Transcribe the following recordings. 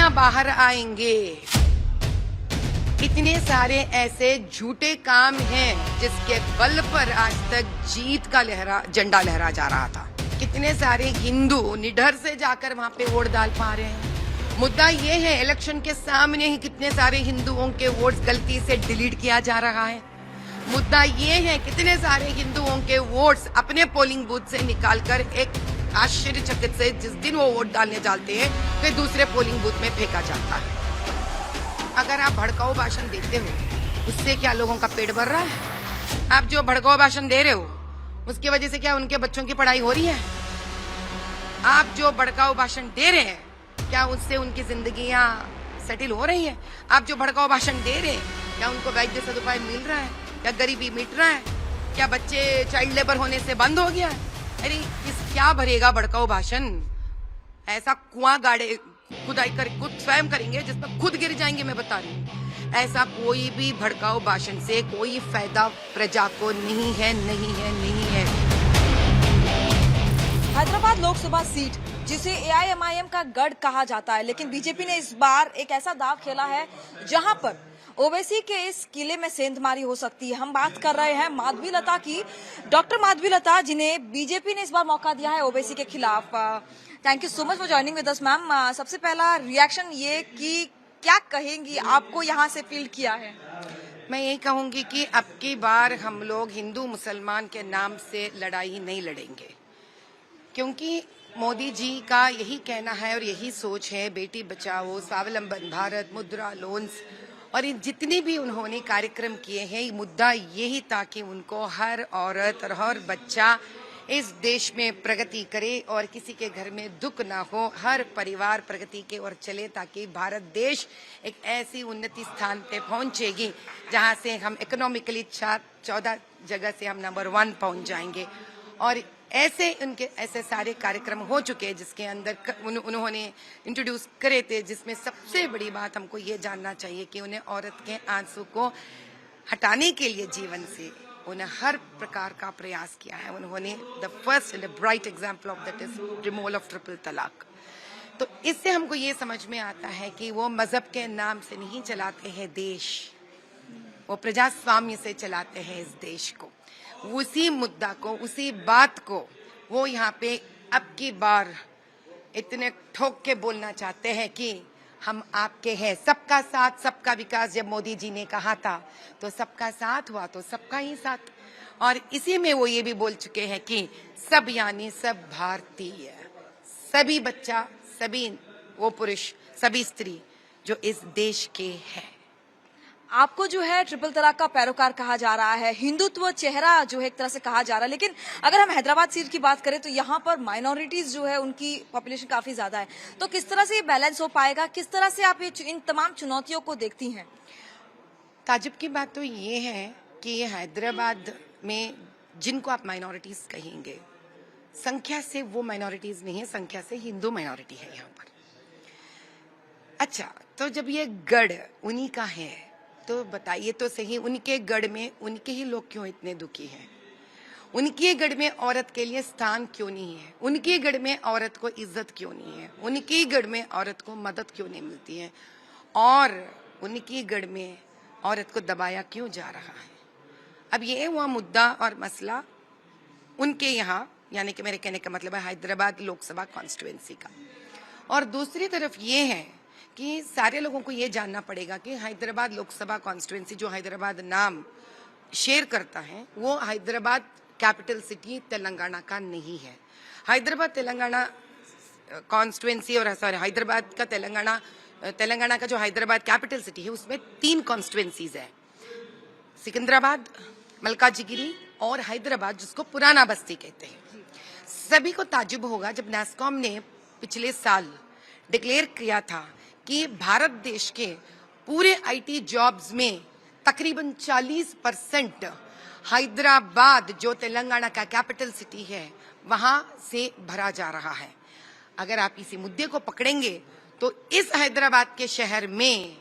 ना बाहर आएंगे। इतने सारे ऐसे झूठे काम हैं जिसके बल पर आज तक जीत का झंडा लहरा जा रहा था। कितने सारे हिंदू निडर से जाकर वहां पे वोट डाल पा रहे हैं। मुद्दा ये है, इलेक्शन के सामने ही कितने सारे हिंदुओं के वोट्स गलती से डिलीट किया जा रहा है। मुद्दा ये है, कितने सारे हिंदुओं के वोट्स अपने पोलिंग बूथ से निकालकर एक आश्चर्यचकित से जिस दिन वो वोट डालने जाते हैं फिर दूसरे पोलिंग बूथ में फेंका जाता है। अगर आप भड़काऊ भाषण देते हो उससे क्या लोगों का पेट भर रहा है? आप जो भड़काऊ भाषण दे रहे हो उसकी वजह से क्या उनके बच्चों की पढ़ाई हो रही है? आप जो भड़काऊ भाषण दे रहे हैं क्या उससे उनकी जिंदगियां सेटल हो रही है? आप जो भड़काऊ भाषण दे रहे हैं क्या उनको वैद्य सदुपाय मिल रहा है? क्या गरीबी मिट रहा है? क्या बच्चे चाइल्ड लेबर होने से बंद हो गया है? अरे इस क्या भरेगा भड़काऊ भाषण? ऐसा कुआं गाड़े खुदाई कर खुद स्वयं करेंगे जिसमें खुद गिर जाएंगे। मैं बता रही हूँ, ऐसा कोई भी भड़काऊ भाषण से कोई फायदा प्रजा को नहीं है, नहीं है, नहीं है। हैदराबाद लोकसभा सीट जिसे एआईएमआईएम का गढ़ कहा जाता है, लेकिन बीजेपी ने इस बार एक ऐसा दांव खेला है जहां पर ओवैसी के इस किले में सेंधमारी हो सकती है। हम बात कर रहे हैं माधवीलता की, डॉक्टर माधवीलता, जिन्हें बीजेपी ने इस बार मौका दिया है ओवैसी के खिलाफ। Thank you so much for joining with us ma'am. सबसे पहला रिएक्शन ये कि क्या कहेंगी, आपको यहाँ से फील्ड किया है? मैं यही कहूंगी कि अब की बार हम लोग हिंदू मुसलमान के नाम से लड़ाई नहीं लड़ेंगे, क्योंकि मोदी जी का यही कहना है और यही सोच है, बेटी बचाओ, स्वावलंबन भारत, मुद्रा लोन्स और ये जितने भी उन्होंने कार्यक्रम किए हैं, मुद्दा यही था कि उनको हर औरत और हर बच्चा इस देश में प्रगति करे और किसी के घर में दुख ना हो, हर परिवार प्रगति के ओर चले, ताकि भारत देश एक ऐसी उन्नति स्थान पे पहुंचेगी जहां से हम इकोनॉमिकली 14 जगह से हम नंबर 1 पहुंच जाएंगे। और ऐसे उनके ऐसे सारे कार्यक्रम हो चुके हैं जिसके अंदर उन्होंने इंट्रोड्यूस करे थे, जिसमें सबसे बड़ी बात हमको ये जानना चाहिए कि उन्हें औरत के आंसू को हटाने के लिए जीवन से उन्हें हर प्रकार का प्रयास किया है। उन्होंने the first and bright example of that is removal of triple तलाक। तो इससे हमको ये समझ में आता है कि वो मजहब के नाम से नहीं चलाते हैं देश, वो प्रजास्वाम्य से चलाते हैं इस देश को। उसी मुद्दा को, उसी बात को वो यहाँ पे अब की बार इतने ठोक के बोलना चाहते हैं कि हम आपके हैं। सबका साथ सबका विकास जब मोदी जी ने कहा था तो सबका साथ हुआ तो सबका ही साथ, और इसी में वो ये भी बोल चुके हैं कि सब यानी सब भारतीय, सभी बच्चा, सभी वो पुरुष, सभी स्त्री जो इस देश के हैं। आपको जो है ट्रिपल तलाक का पैरोकार कहा जा रहा है, हिंदुत्व चेहरा जो है एक तरह से कहा जा रहा है, लेकिन अगर हम हैदराबाद सीट की बात करें तो यहाँ पर माइनॉरिटीज जो है उनकी पॉपुलेशन काफी ज्यादा है, तो किस तरह से ये बैलेंस हो पाएगा? किस तरह से आप इन तमाम चुनौतियों को देखती हैं? ताजुब की बात तो ये है कि हैदराबाद में जिनको आप माइनॉरिटीज कहेंगे, संख्या से वो माइनॉरिटीज नहीं है, संख्या से हिंदू माइनॉरिटी है यहाँ पर। अच्छा, तो जब ये गढ़ उन्हीं का है तो बताइए तो सही, उनके गढ़ में उनके ही लोग क्यों इतने दुखी हैं? उनके गढ़ में औरत के लिए स्थान क्यों नहीं है? उनके गढ़ में औरत को इज्जत क्यों नहीं है? उनके गढ़ में औरत को मदद क्यों नहीं मिलती है? और उनके गढ़ में औरत को दबाया क्यों जा रहा है? अब ये हुआ मुद्दा और मसला उनके यहाँ, यानी कि मेरे कहने का मतलब है हैदराबाद लोकसभा कॉन्स्टिट्यूएंसी का। और दूसरी तरफ ये है कि सारे लोगों को ये जानना पड़ेगा कि हैदराबाद लोकसभा कॉन्स्टिट्यूएंसी जो हैदराबाद नाम शेयर करता है वो हैदराबाद कैपिटल सिटी तेलंगाना का नहीं है। हैदराबाद तेलंगाना कॉन्स्टिट्यूएंसी और हैदराबाद का तेलंगाना का जो हैदराबाद कैपिटल सिटी है उसमें 3 कॉन्स्टिट्यूएंसीज है, सिकंदराबाद, मलकाजीगिरी और हैदराबाद, जिसको पुराना बस्ती कहते हैं। सभी को ताजुब होगा जब नैस्कॉम ने पिछले साल डिक्लेयर किया था कि भारत देश के पूरे आईटी जॉब्स में तकरीबन 40% हैदराबाद जो तेलंगाना का कैपिटल सिटी है वहां से भरा जा रहा है। अगर आप इसी मुद्दे को पकड़ेंगे तो इस हैदराबाद के शहर में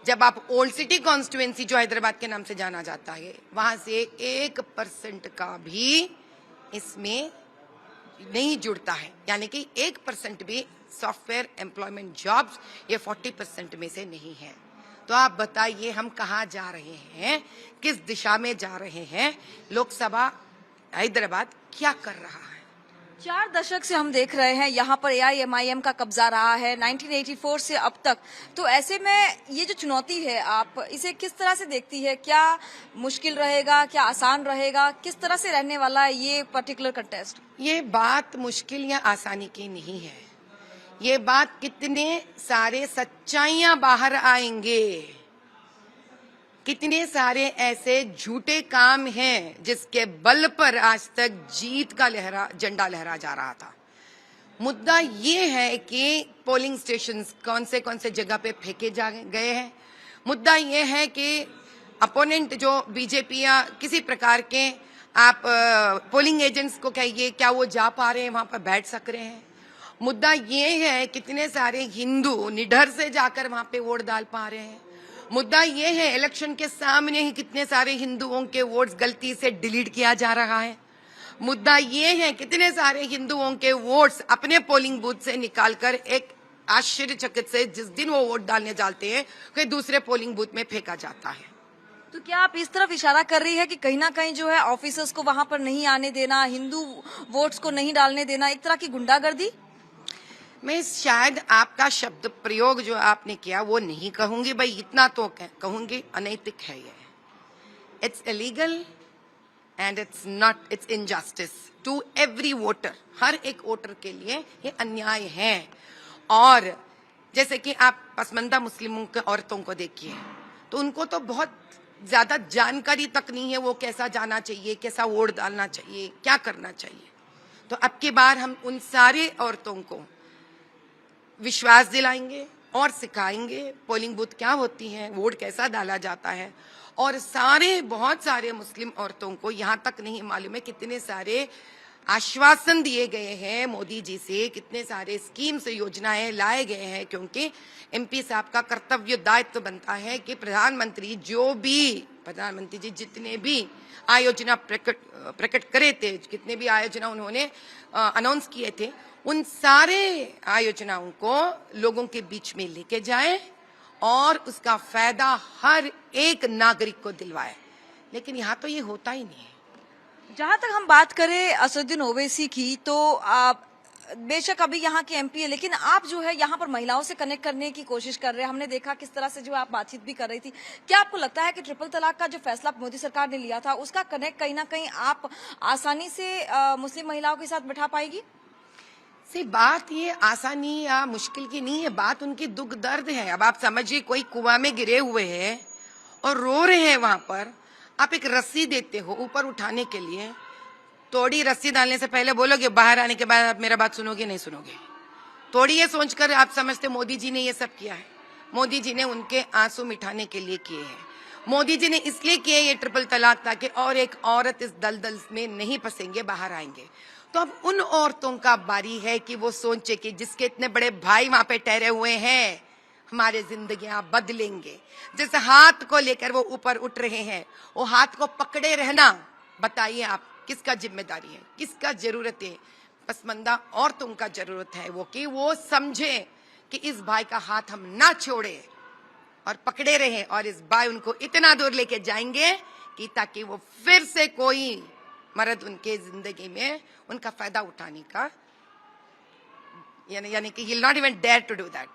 जब आप ओल्ड सिटी कॉन्स्टिट्यूएंसी जो हैदराबाद के नाम से जाना जाता है वहां से 1% का भी इसमें नहीं जुड़ता है, यानी कि 1% भी सॉफ्टवेयर एम्प्लॉयमेंट जॉब्स ये 40% में से नहीं है। तो आप बताइए हम कहाँ जा रहे हैं, किस दिशा में जा रहे हैं? लोकसभा हैदराबाद क्या कर रहा है? 4 दशक से हम देख रहे हैं यहाँ पर एआईएमआईएम का कब्जा रहा है 1984 से अब तक। तो ऐसे में ये जो चुनौती है, आप इसे किस तरह से देखती है? क्या मुश्किल रहेगा, क्या आसान रहेगा, किस तरह से रहने वाला है ये पर्टिकुलर कंटेस्ट? ये बात मुश्किल या आसानी की नहीं है, ये बात कितने सारे सच्चाइयां बाहर आएंगे, कितने सारे ऐसे झूठे काम हैं जिसके बल पर आज तक जीत का झंडा लहरा जा रहा था। मुद्दा ये है कि पोलिंग स्टेशंस कौन से जगह पे फेंके जा गए हैं। मुद्दा ये है कि अपोनेंट जो बीजेपी या किसी प्रकार के आप पोलिंग एजेंट्स को कहिए, क्या वो जा पा रहे हैं, वहां पर बैठ सक रहे हैं। मुद्दा ये है कितने सारे हिंदू निडर से जाकर वहां पे वोट डाल पा रहे हैं। मुद्दा ये है इलेक्शन के सामने ही कितने सारे हिंदुओं के वोट्स गलती से डिलीट किया जा रहा है। मुद्दा ये है कितने सारे हिंदुओं के वोट्स अपने पोलिंग बूथ से निकालकर एक आश्चर्यचकित से जिस दिन वो वोट डालने जाते हैं कोई दूसरे पोलिंग बूथ में फेंका जाता है। तो क्या आप इस तरफ इशारा कर रही है कि कहीं ना कहीं जो है ऑफिसर्स को वहां पर नहीं आने देना, हिंदू वोट्स को नहीं डालने देना, एक तरह की गुंडागर्दी? मैं शायद आपका शब्द प्रयोग जो आपने किया वो नहीं कहूंगी, भाई इतना तो कहूंगी अनैतिक है ये। It's illegal and it's injustice to every voter. हर एक वोटर के लिए ये अन्याय है। और जैसे कि आप पसमानदा मुस्लिमों के औरतों को देखिए, तो उनको तो बहुत ज्यादा जानकारी तक नहीं है वो कैसा जाना चाहिए, कैसा वोट डालना चाहिए, क्या करना चाहिए। तो अब की बार हम उन सारे औरतों को विश्वास दिलाएंगे और सिखाएंगे पोलिंग बूथ क्या होती है, वोट कैसा डाला जाता है। और बहुत सारे मुस्लिम औरतों को यहाँ तक नहीं मालूम है कितने सारे आश्वासन दिए गए हैं मोदी जी से, कितने सारे स्कीम्स योजनाएं लाए गए हैं। क्योंकि एमपी साहब का कर्तव्य दायित्व बनता है कि प्रधानमंत्री जी जितने भी आयोजना प्रकट करे थे, कितने भी आयोजना उन्होंने अनाउंस किए थे, उन सारे आयोजनाओं को लोगों के बीच में लेके जाए और उसका फायदा हर एक नागरिक को दिलवाए। लेकिन यहाँ तो ये होता ही नहीं है। जहां तक हम बात करें असदुद्दीन ओवैसी की, तो आप बेशक अभी यहाँ के एमपी है, लेकिन आप जो है यहाँ पर महिलाओं से कनेक्ट करने की कोशिश कर रहे हैं। हमने देखा किस तरह से जो आप बातचीत भी कर रही थी। क्या आपको लगता है कि ट्रिपल तलाक का जो फैसला मोदी सरकार ने लिया था उसका कनेक्ट कहीं ना कहीं आप आसानी से मुस्लिम महिलाओं के साथ बैठा पाएगी? बात ये आसानी या मुश्किल की नहीं है, बात उनकी दुख दर्द है। अब आप समझिए कोई कुआं में गिरे हुए हैं और रो रहे हैं, वहां पर आप एक रस्सी देते हो ऊपर उठाने के लिए, थोड़ी रस्सी डालने से पहले बोलोगे, बाहर आने के बाद आप मेरा बात सुनोगे नहीं सुनोगे। थोड़ी ये सोचकर आप समझते मोदी जी ने ये सब किया है। मोदी जी ने उनके आंसू मिटाने के लिए किए हैं। मोदी जी ने इसलिए किए ये ट्रिपल तलाक ताकि और एक औरत इस दलदल में नहीं फंसेंगे, बाहर आएंगे। तो अब उन औरतों का बारी है कि वो सोचे कि जिसके इतने बड़े भाई वहां पे ठहरे हुए हैं, हमारे जिंदगियां बदलेंगे। जिस हाथ को लेकर वो ऊपर उठ रहे हैं, वो हाथ को पकड़े रहना। बताइए आप किसका जिम्मेदारी है, किसका जरूरत है? पसमानदा औरतों का जरूरत है वो कि वो समझे कि इस भाई का हाथ हम ना छोड़े और पकड़े रहे, और इस भाई उनको इतना दूर लेके जाएंगे कि ताकि वो फिर से कोई मर्द उनके जिंदगी में उनका फायदा उठाने का यानी कि he will not even dare to do that,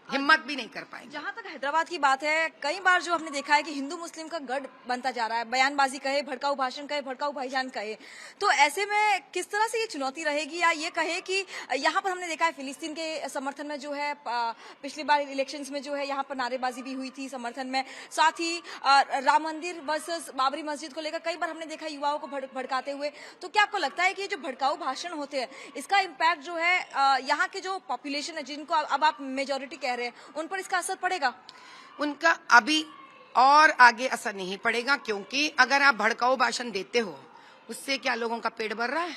हिम्मत भी नहीं कर पाएंगे। जहां तक हैदराबाद की बात है, कई बार जो हमने देखा है कि हिंदू मुस्लिम का गढ़ बनता जा रहा है, बयानबाजी कहे, भड़काऊ भाषण कहे, भड़काऊ भाईजान कहे। तो ऐसे में किस तरह से ये चुनौती रहेगी, या ये कहे कि यहाँ पर हमने देखा है फिलिस्तीन के समर्थन में जो है पिछली बार इलेक्शंस में जो है यहाँ पर नारेबाजी भी हुई थी समर्थन में, साथ ही राम मंदिर वर्सेस बाबरी मस्जिद को लेकर कई बार हमने देखा युवाओं को भड़काते हुए। तो क्या आपको लगता है कि जो भड़काऊ भाषण होते हैं इसका इम्पैक्ट जो है यहाँ के जो पॉपुलेशन है, जिनको अब आप मेजोरिटी कह रहे हैं, उन पर इसका असर पड़ेगा? उनका अभी और आगे असर नहीं पड़ेगा, क्योंकि अगर आप भड़काऊ भाषण देते हो उससे क्या लोगों का पेट भर रहा है?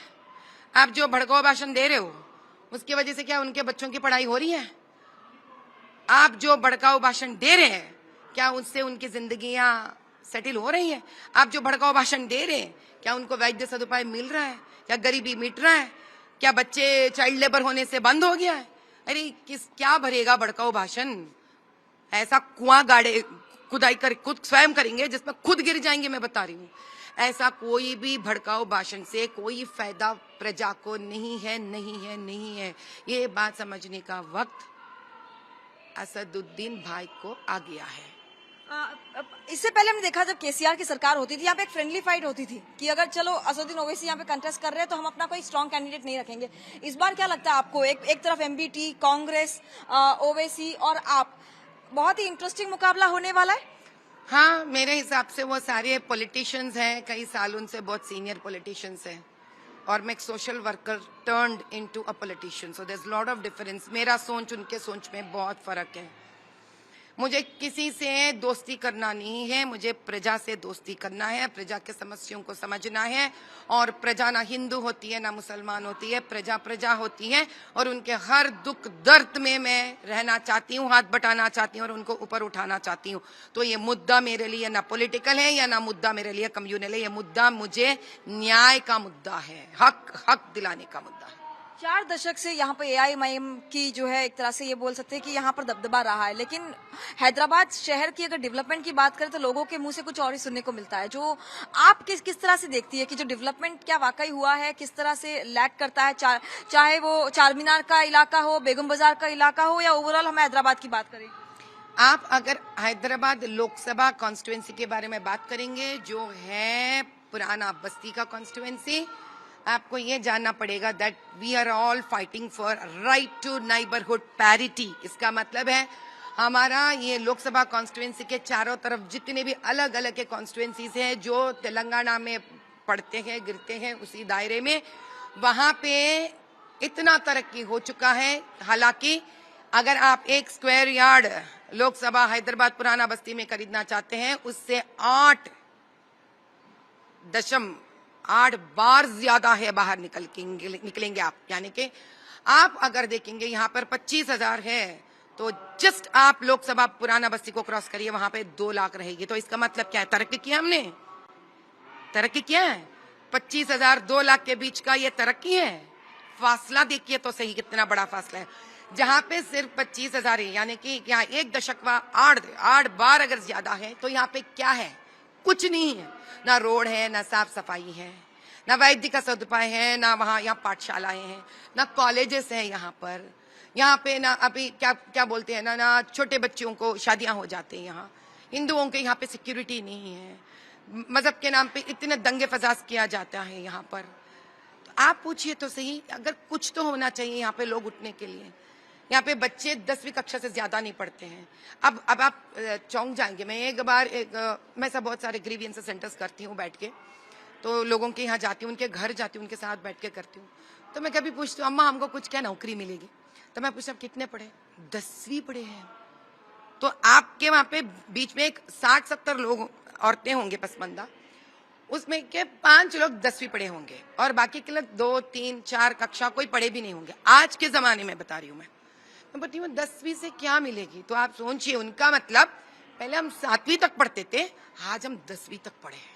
आप जो भड़काऊ भाषण दे रहे हो उसकी वजह से क्या उनके बच्चों की पढ़ाई हो रही है? आप जो भड़काऊ भाषण दे रहे हैं क्या उससे उनकी जिंदगियां सेटल हो रही हैं? आप जो भड़काऊ भाषण दे रहे हैं क्या उनको वैद्य सदुपाय मिल रहा है? क्या गरीबी मिट रहा है? क्या बच्चे चाइल्ड लेबर होने से बंद हो गया है? अरे क्या भरेगा भड़काऊ भाषण? ऐसा कुआं गाड़े खुदाई कर खुद स्वयं करेंगे जिसमें खुद गिर जाएंगे, मैं बता रही हूँ। ऐसा कोई भी भड़काऊ भाषण से कोई फायदा प्रजा को नहीं है, नहीं है, नहीं है। ये बात समझने का वक्त असदुद्दीन भाई को आ गया है। इससे पहले हमने देखा जब केसीआर की सरकार होती थी, यहाँ पे एक फ्रेंडली फाइट होती थी कि अगर चलो असदुद्दीन ओवैसी यहाँ पे कंटेस्ट कर रहे हैं तो हम अपना कोई स्ट्रांग कैंडिडेट नहीं रखेंगे। इस बार क्या लगता है आपको, एक तरफ एमबीटी, कांग्रेस, ओवैसी और आप, बहुत ही इंटरेस्टिंग मुकाबला होने वाला है? हाँ, मेरे हिसाब से वो सारे पॉलिटिशियंस हैं, कई सालों से बहुत सीनियर पॉलिटिशियंस हैं, और मैं एक social worker turned into a politician, so there is lot of difference. मेरा सोच उनके सोच में बहुत फर्क है। मुझे किसी से दोस्ती करना नहीं है, मुझे प्रजा से दोस्ती करना है, प्रजा के समस्याओं को समझना है। और प्रजा ना हिंदू होती है ना मुसलमान होती है, प्रजा प्रजा होती है, और उनके हर दुख दर्द में मैं रहना चाहती हूँ, हाथ बटाना चाहती हूँ और उनको ऊपर उठाना चाहती हूँ। तो ये मुद्दा मेरे लिए ना पॉलिटिकल है या ना मुद्दा मेरे लिए कम्युनल है, ये मुद्दा मुझे न्याय का मुद्दा है, हक दिलाने का मुद्दा है। 4 दशक से यहाँ पे एआईएमआईएम की जो है एक तरह से ये बोल सकते हैं कि यहाँ पर दबदबा रहा है, लेकिन हैदराबाद शहर की अगर डेवलपमेंट की बात करें तो लोगों के मुंह से कुछ और ही सुनने को मिलता है। जो आप किस तरह से देखती है कि जो डेवलपमेंट क्या वाकई हुआ है, किस तरह से लैक करता है, चाहे वो चार मीनार का इलाका हो, बेगम बाजार का इलाका हो, या ओवरऑल हम हैदराबाद की बात करें? आप अगर हैदराबाद लोकसभा कॉन्स्टिट्यूएंसी के बारे में बात करेंगे, जो है पुराना बस्ती का कॉन्स्टिट्यूएंसी, आपको ये जानना पड़ेगा that we are all fighting for right to neighbourhood parity. इसका मतलब है हमारा ये लोकसभा कॉन्स्टिट्यूएंसी के चारों तरफ जितने भी अलग अलग के कॉन्स्टिट्यूएंसीज हैं जो तेलंगाना में पड़ते हैं, गिरते हैं उसी दायरे में, वहां पे इतना तरक्की हो चुका है। हालांकि अगर आप 1 स्क्वायर यार्ड लोकसभा हैदराबाद पुराना बस्ती में खरीदना चाहते हैं, उससे 8 बार ज्यादा है, बाहर निकलेंगे आप। यानी कि आप अगर देखेंगे यहाँ पर 25,000 है, तो जस्ट आप लोकसभा पुराना बस्ती को क्रॉस करिए, वहां पे 2 लाख रहेगी। तो इसका मतलब क्या है? तरक्की किया हमने, तरक्की किया है। 25,000 2 लाख के बीच का ये तरक्की है। फासला देखिए तो सही, कितना बड़ा फासला है। जहां पे सिर्फ 25,000 है, यानी कि यहाँ 1 दशक 8 बार अगर ज्यादा है, तो यहाँ पे क्या है? कुछ नहीं है। ना रोड है, ना साफ सफाई है, ना वैद्य का सदुपाय है, ना वहाँ यहाँ पाठशालाएं हैं, ना कॉलेजेस हैं यहाँ पे ना अभी क्या बोलते हैं ना छोटे बच्चों को शादियां हो जाते हैं। यहाँ हिंदुओं के यहाँ पे सिक्योरिटी नहीं है, मजहब के नाम पे इतने दंगे फसाद किया जाता है यहाँ पर। तो आप पूछिए तो सही, अगर कुछ तो होना चाहिए यहाँ पे लोग उठने के लिए। यहाँ पे बच्चे 10वीं कक्षा से ज्यादा नहीं पढ़ते हैं। अब आप चौंक जाएंगे। मैं एक बार मैं सब बहुत सारे ग्रीवियंस सेंटर्स करती हूँ बैठ के, तो लोगों के यहाँ जाती हूँ, उनके घर जाती हूँ, उनके साथ बैठ के करती हूँ। तो मैं कभी पूछती हूँ, अम्मा हमको कुछ क्या नौकरी मिलेगी? तो मैं पूछती हूँ कितने पढ़े? 10वीं पढ़े हैं। तो आपके वहां पे बीच में एक 60-70 लोग औरतें होंगे पसमंदा, उसमें के 5 लोग 10वीं पढ़े होंगे और बाकी के लोग 2, 3, 4 कक्षा कोई पढ़े भी नहीं होंगे। आज के जमाने में बता रही हूँ मैं बताती हूँ 10वीं से क्या मिलेगी? तो आप सोचिए, उनका मतलब पहले हम 7वीं तक पढ़ते थे, आज हम 10वीं तक पढ़े हैं।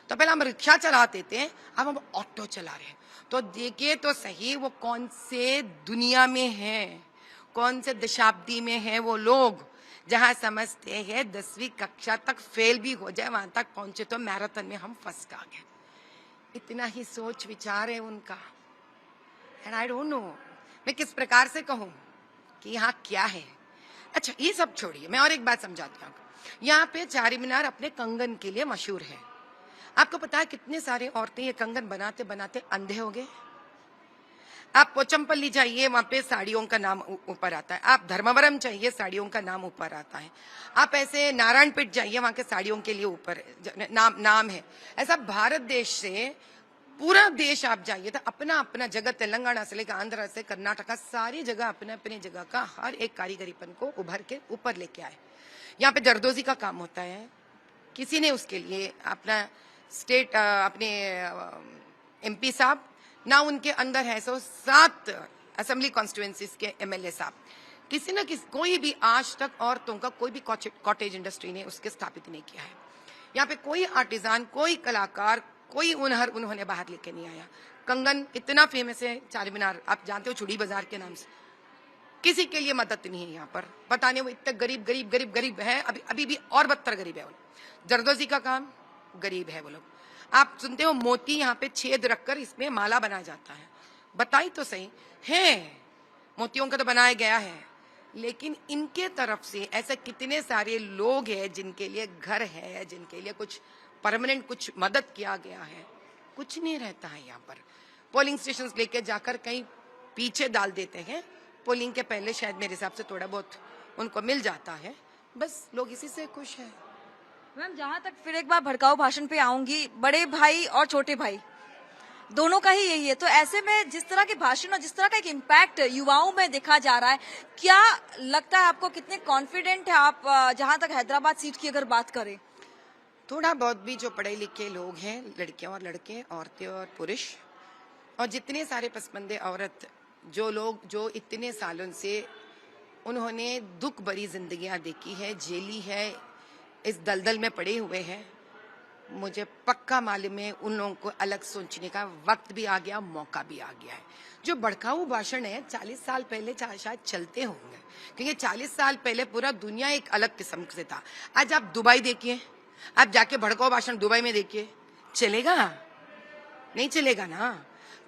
तो पहले हम रिक्शा चलाते थे, अब हम ऑटो चला रहे हैं। तो देखिए तो सही, वो कौन से दुनिया में है, कौन से दशाब्दी में है वो लोग, जहां समझते हैं 10वीं कक्षा तक फेल भी हो जाए, वहां तक पहुंचे तो मैराथन में हम फर्स्ट आ गए। इतना ही सोच विचार है उनका। एंड आई डोंट नो मैं किस प्रकार से कहूं कि यहाँ क्या है। अच्छा, ये सब छोड़िए, मैं और एक बात समझाती हूँ। यहाँ पे चार मीनार अपने कंगन के लिए मशहूर है। आपको पता है कितने सारे औरतें ये कंगन बनाते बनाते अंधे हो गए? आप पोचमपल्ली जाइए, वहां पे साड़ियों का नाम ऊपर आता है। आप धर्मवरम चाहिए, साड़ियों का नाम ऊपर आता है। आप ऐसे नारायणपेट जाइए, वहां के साड़ियों के लिए ऊपर नाम है। ऐसा भारत देश से पूरा देश आप जाइए तो अपना अपना जगह, तेलंगाना से लेकर आंध्र से कर्नाटका, सारी जगह अपने अपने जगह का हर एक कारीगरीपन को उभर के ऊपर लेके आए। यहाँ पे जरदोजी का काम होता है, किसी ने उसके लिए अपना स्टेट अपने एमपी साहब ना, उनके अंदर है 7 असेंबली कॉन्स्टिट्यूएंसीज के एमएलए साहब, किसी न किसी कोई भी आज तक औरतों का कोई भी कॉटेज इंडस्ट्री ने उसके स्थापित नहीं किया है। यहाँ पे कोई आर्टिजान, कोई कलाकार, कोई हुनर उन्होंने बाहर लेके नहीं आया। कंगन इतना फेमस है चार मीनार, आप जानते हो चूड़ी बाजार के नाम से। किसी के लिए मदद नहीं है यहाँ पर। बताने वो इतने गरीब है, अभी भी और बदतर गरीब है वो लोग। जरदोजी का काम, गरीब है वो लोग। आप सुनते हो मोती यहाँ पे छेद रखकर इसमें माला बनाया जाता है। बताई तो सही है, मोतियों का तो बनाया गया है, लेकिन इनके तरफ से ऐसे कितने सारे लोग हैं जिनके लिए घर है, जिनके लिए कुछ परमानेंट कुछ मदद किया गया है, कुछ नहीं रहता है यहाँ पर। पोलिंग स्टेशन लेके जाकर कहीं पीछे डाल देते हैं, पोलिंग के पहले शायद मेरे हिसाब से थोड़ा बहुत उनको मिल जाता है, बस लोग इसी से खुश हैं। मैम, जहाँ तक फिर एक बार भड़काऊ भाषण पे आऊंगी, बड़े भाई और छोटे भाई दोनों का ही यही है, तो ऐसे में जिस तरह के भाषण और जिस तरह का एक इम्पैक्ट युवाओं में देखा जा रहा है, क्या लगता है आपको, कितने कॉन्फिडेंट है आप जहाँ तक हैदराबाद सीट की अगर बात करें? थोड़ा बहुत भी जो पढ़े लिखे लोग हैं, लड़कियां और लड़के, औरतें और पुरुष, और जितने सारे पसमंदे औरत, जो लोग जो इतने सालों से उन्होंने दुख भरी जिंदगियां देखी है, जेली है, इस दलदल में पड़े हुए हैं, मुझे पक्का मालूम है उन लोगों को अलग सोचने का वक्त भी आ गया, मौका भी आ गया है। जो भड़काऊ भाषण है 40 साल पहले शायद चलते होंगे, क्योंकि 40 साल पहले पूरा दुनिया एक अलग किस्म से था। आज आप दुबई देखिए, आप जाके भड़काऊ भाषण दुबई में देखिए, चलेगा? नहीं चलेगा ना।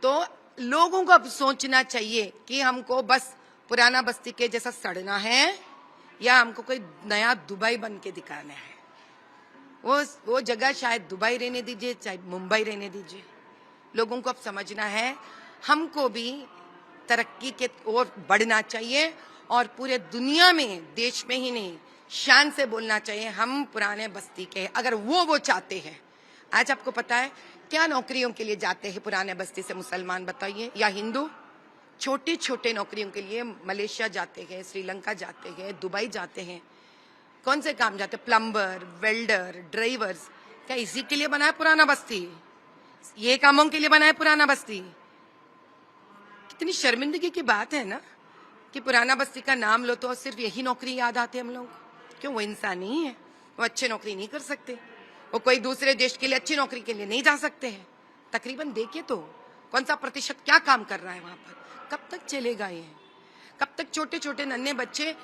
तो लोगों को अब सोचना चाहिए कि हमको बस पुराना बस्ती के जैसा सड़ना है या हमको कोई नया दुबई बन के दिखाना है। वो जगह शायद दुबई रहने दीजिए, चाहे मुंबई रहने दीजिए। लोगों को अब समझना है हमको भी तरक्की के ओर बढ़ना चाहिए, और पूरे दुनिया में, देश में ही नहीं, शान से बोलना चाहिए हम पुराने बस्ती के हैं, अगर वो चाहते हैं। आज आपको पता है क्या नौकरियों के लिए जाते हैं पुराने बस्ती से मुसलमान, बताइए, या हिंदू? छोटे छोटे नौकरियों के लिए मलेशिया जाते हैं, श्रीलंका जाते हैं, दुबई जाते हैं। कौन से काम जाते हैं? Plumber, welder, drivers. क्या इसी के लिए बना है पुराना बस्ती? ये कामों के लिए बना है पुराना बस्ती? कितनी शर्मिंदगी की बात है ना कि पुराना बस्ती का नाम लो तो सिर्फ यही नौकरी याद आती है हम लोग। क्यों? वो इंसान नहीं है, वो अच्छी नौकरी नहीं कर सकते, वो कोई दूसरे देश के लिए अच्छी नौकरी के लिए नहीं जा सकते हैं। तकरीबन देखिए तो कौन सा प्रतिशत क्या काम कर रहा है वहां पर। कब तक चलेगा ये? कब तक छोटे छोटे नन्हे बच्चे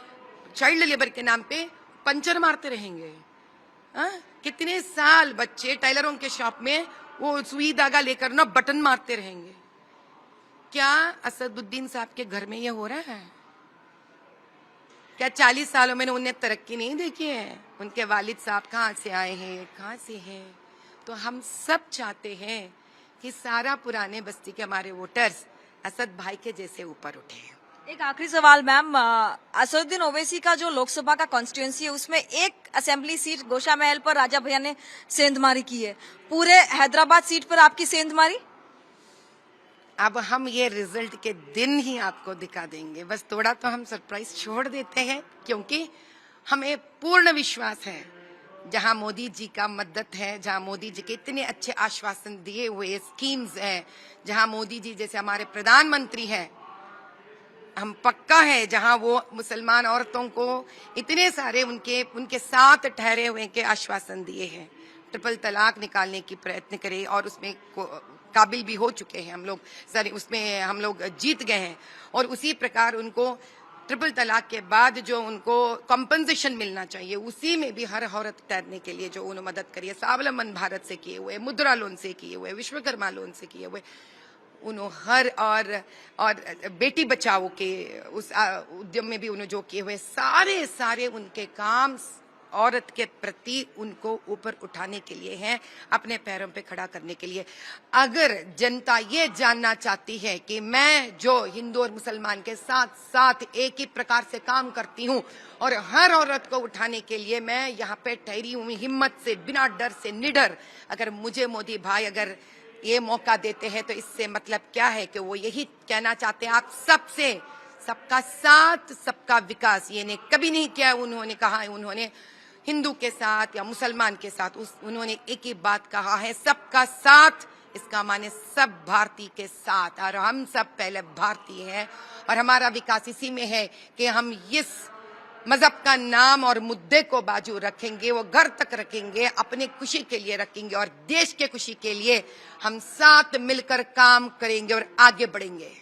चाइल्ड लेबर के नाम पे पंचर मारते रहेंगे? कितने साल बच्चे टेलरों के शॉप में वो सुई धागा लेकर ना बटन मारते रहेंगे? क्या असदुद्दीन साहब के घर में ये हो रहा है? क्या 40 सालों में उन्हें तरक्की नहीं देखी है? उनके वालिद साहब कहाँ से आए हैं, कहाँ से हैं? तो हम सब चाहते हैं कि सारा पुराने बस्ती के हमारे वोटर्स असद भाई के जैसे ऊपर उठे। एक आखिरी सवाल मैम, असदुद्दीन ओवैसी का जो लोकसभा का कॉन्स्टिट्यूएंसी है उसमें एक असेंबली सीट गोशा महल पर राजा भैया ने सेंधमारी की है, पूरे हैदराबाद सीट पर आपकी सेंधमारी? अब हम ये रिजल्ट के दिन ही आपको दिखा देंगे, बस थोड़ा तो हम सरप्राइज छोड़ देते हैं, क्योंकि हमें पूर्ण विश्वास है जहां मोदी जी का मदद है, जहां मोदी जी के इतने अच्छे आश्वासन दिए हुए स्कीम्स हैं, जहां मोदी जी जैसे हमारे प्रधानमंत्री हैं, हम पक्का है जहां वो मुसलमान औरतों को इतने सारे उनके साथ ठहरे हुए के आश्वासन दिए हैं, ट्रिपल तलाक निकालने की प्रयत्न करे, और उसमें काबिल भी हो चुके हैं हम लोग, सर उसमें हम लोग जीत गए हैं। और उसी प्रकार उनको ट्रिपल तलाक के बाद जो उनको कंपनसेशन मिलना चाहिए, उसी में भी हर औरत तैरने के लिए जो उन्होंने मदद करी है, स्वावलंबन भारत से किए हुए, मुद्रा लोन से किए हुए, विश्वकर्मा लोन से किए हुए, उन्होंने हर और बेटी बचाओ के उस उद्यम में भी उन्होंने जो किए हुए सारे उनके काम औरत के प्रति उनको ऊपर उठाने के लिए हैं, अपने पैरों पे खड़ा करने के लिए। अगर जनता ये जानना चाहती है कि मैं जो हिंदू और मुसलमान के साथ साथ एक ही प्रकार से काम करती हूँ और हर औरत को उठाने के लिए मैं यहाँ पे ठहरी हूँ हिम्मत से, बिना डर से, निडर, अगर मुझे मोदी भाई अगर ये मौका देते हैं तो इससे मतलब क्या है कि वो यही कहना चाहते हैं आप सबसे, सबका साथ सबका विकास। ये ने कभी नहीं किया, उन्होंने कहा है, उन्होंने हिंदू के साथ या मुसलमान के साथ उन्होंने एक ही बात कहा है, सबका साथ। इसका माने सब भारतीय के साथ, और हम सब पहले भारतीय हैं और हमारा विकास इसी में है कि हम इस मजहब का नाम और मुद्दे को बाजू रखेंगे, वो घर तक रखेंगे, अपने खुशी के लिए रखेंगे और देश के खुशी के लिए हम साथ मिलकर काम करेंगे और आगे बढ़ेंगे।